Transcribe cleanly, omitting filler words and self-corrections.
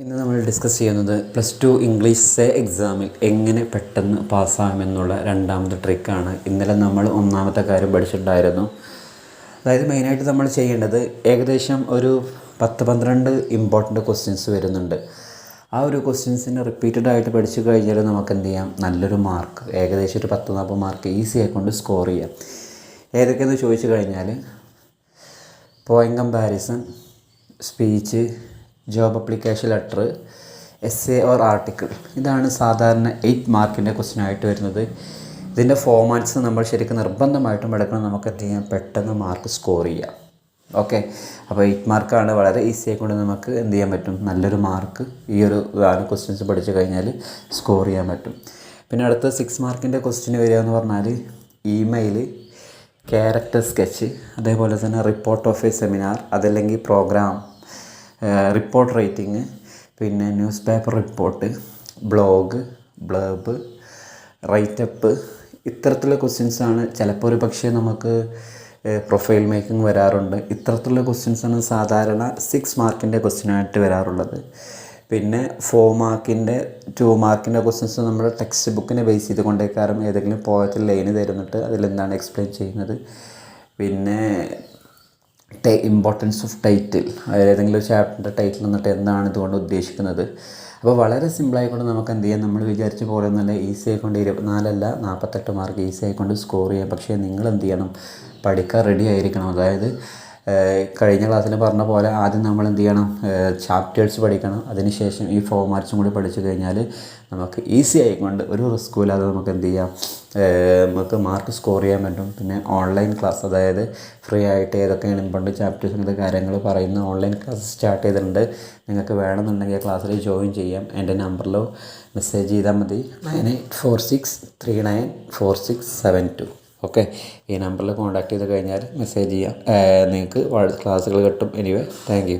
ഇന്ന് നമ്മൾ ഡിസ്കസ് ചെയ്യുന്നത് +2 ഇംഗ്ലീഷ് എക്സാമിൽ എങ്ങനെ പെട്ടെന്ന് പാസ്സാകുമെന്നുള്ള രണ്ടാമത്തെ ട്രിക്കാണ്. ഇന്നലെ നമ്മൾ ഒന്നാമത്തെ കാര്യം പഠിച്ചിട്ടുണ്ടായിരുന്നു. അതായത് മെയിനായിട്ട് നമ്മൾ ചെയ്യേണ്ടത് ഏകദേശം ഒരു 10-12 ഇമ്പോർട്ടൻ്റ് ക്വസ്റ്റ്യൻസ് വരുന്നുണ്ട്. ആ ഒരു ക്വസ്റ്റ്യൻസിന് റിപ്പീറ്റഡ് ആയിട്ട് പഠിച്ചു കഴിഞ്ഞാൽ നമുക്ക് എന്ത് ചെയ്യാം, നല്ലൊരു മാർക്ക്, ഏകദേശം ഒരു 10-40 മാർക്ക് ഈസി ആയിക്കൊണ്ട് സ്കോർ ചെയ്യാം. ഏതൊക്കെയെന്ന് ചോദിച്ചു കഴിഞ്ഞാൽ point comparison, speech, job application letter, essay or article. ഇതാണ് സാധാരണ 8 മാർക്കിൻ്റെ ക്വസ്റ്റ്യൻ ആയിട്ട് വരുന്നത്. ഇതിൻ്റെ ഫോമാറ്റ്സ് നമ്മൾ ശരിക്കും നിർബന്ധമായിട്ടും എടുക്കണം. നമുക്ക് എന്ത് ചെയ്യാം, പെട്ടെന്ന് മാർക്ക് സ്കോർ ചെയ്യാം. ഓക്കെ, അപ്പോൾ 8 മാർക്കാണ്. വളരെ ഈസി ആയിക്കൊണ്ട് നമുക്ക് എന്ത് ചെയ്യാൻ പറ്റും, നല്ലൊരു മാർക്ക് ഈ ഒരു ക്വസ്റ്റ്യൻസ് പഠിച്ചു കഴിഞ്ഞാൽ സ്കോർ ചെയ്യാൻ പറ്റും. പിന്നെ അടുത്ത 6 മാർക്കിൻ്റെ ക്വസ്റ്റ്യൻ വരിക എന്ന് പറഞ്ഞാൽ ഇമെയിൽ, ക്യാരക്ടർ സ്കെച്ച്, അതേപോലെ തന്നെ റിപ്പോർട്ട് ഓഫ് എ സെമിനാർ, അതല്ലെങ്കിൽ പ്രോഗ്രാം റിപ്പോർട്ട് റൈറ്റിങ്, പിന്നെ news paper report, blog, blurb, writeup, ഇത്തരത്തിലുള്ള ക്വസ്റ്റ്യൻസാണ്. ചിലപ്പോൾ ഒരു പക്ഷേ നമുക്ക് പ്രൊഫൈൽ മേക്കിംഗ് വരാറുണ്ട്. ഇത്തരത്തിലുള്ള ക്വസ്റ്റ്യൻസാണ് സാധാരണ 6 മാർക്കിൻ്റെ ക്വസ്റ്റ്യനായിട്ട് വരാറുള്ളത്. പിന്നെ 4 മാർക്കിൻ്റെ 2 മാർക്കിൻ്റെ ക്വസ്റ്റ്യൻസ് നമ്മൾ ടെക്സ്റ്റ് ബുക്കിനെ ബേസ് ചെയ്തുകൊണ്ടേക്കാരം ഏതെങ്കിലും പോയത്തിൽ ലൈന് തരുന്നിട്ട് അതിലെന്താണ് എക്സ്പ്ലെയിൻ ചെയ്യുന്നത്. പിന്നെ ഇമ്പോർട്ടൻസ് ഓഫ് ടൈറ്റിൽ, ഏതെങ്കിലും ഒരു ചാപ്റ്ററിൻ്റെ ടൈറ്റിൽ എന്നിട്ട് എന്താണ് ഇതുകൊണ്ട് ഉദ്ദേശിക്കുന്നത്. അപ്പോൾ വളരെ സിമ്പിളായിക്കൊണ്ട് നമുക്ക് എന്ത് ചെയ്യാം, നമ്മൾ വിചാരിച്ച പോലെ നല്ല ഈസി ആയിക്കൊണ്ട് 24 അല്ല 48 മാർക്ക് ഈസി ആയിക്കൊണ്ട് സ്കോർ ചെയ്യാം. പക്ഷേ നിങ്ങൾ എന്ത് ചെയ്യണം, പഠിക്കാൻ റെഡി ആയിരിക്കണം. അതായത് കഴിഞ്ഞ ക്ലാസ്സിൽ പറഞ്ഞ പോലെ ആദ്യം നമ്മൾ എന്ത് ചെയ്യണം, ചാപ്റ്റേഴ്സ് പഠിക്കണം. അതിനുശേഷം ഈ ഫോമാറ്റ്സും കൂടി പഠിച്ചു കഴിഞ്ഞാൽ നമുക്ക് ഈസി ആയിക്കൊണ്ട് ഒരു റിസ്ക്കും ഇല്ലാതെ നമുക്ക് എന്ത് ചെയ്യാം, നമുക്ക് മാർക്ക് സ്കോർ ചെയ്യാൻ പറ്റും. പിന്നെ ഓൺലൈൻ ക്ലാസ്, അതായത് ഫ്രീ ആയിട്ട് ഏതൊക്കെയാണ് ഇമ്പോർട്ടൻറ്റ് ചാപ്റ്റേഴ്സ് അങ്ങനത്തെ കാര്യങ്ങൾ പറയുന്ന ഓൺലൈൻ ക്ലാസ് സ്റ്റാർട്ട് ചെയ്തിട്ടുണ്ട്. നിങ്ങൾക്ക് വേണമെന്നുണ്ടെങ്കിൽ ക്ലാസ്സിൽ ജോയിൻ ചെയ്യാം. എൻ്റെ നമ്പറിൽ മെസ്സേജ് ചെയ്താൽ മതി, 9846394672. ഓക്കെ, ഈ നമ്പറിൽ കോൺടാക്ട് ചെയ്ത് കഴിഞ്ഞാൽ മെസ്സേജ് ചെയ്യാം, നിങ്ങൾക്ക് ക്ലാസ്സുകൾ കിട്ടും. Anyway, thank you.